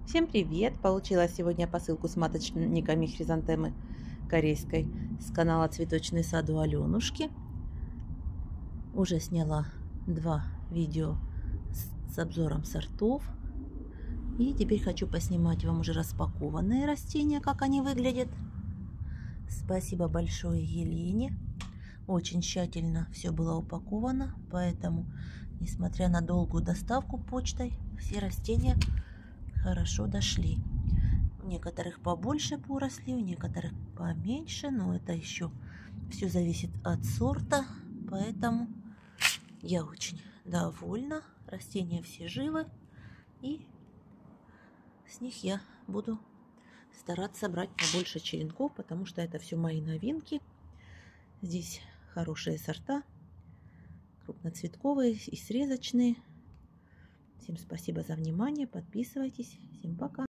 Всем привет! Получила сегодня посылку с маточниками хризантемы корейской с канала Цветочный сад у Аленушки. Уже сняла 2 видео с обзором сортов. И теперь хочу поснимать вам уже распакованные растения, как они выглядят. Спасибо большое Елене. Очень тщательно все было упаковано, поэтому, несмотря на долгую доставку почтой, все растения хорошо дошли. У некоторых побольше поросли, у некоторых поменьше, но это еще все зависит от сорта, поэтому я очень довольна. Растения все живы, и с них я буду стараться брать побольше черенков, потому что это все мои новинки. Здесь хорошие сорта, крупноцветковые и срезочные. Всем спасибо за внимание, подписывайтесь, всем пока.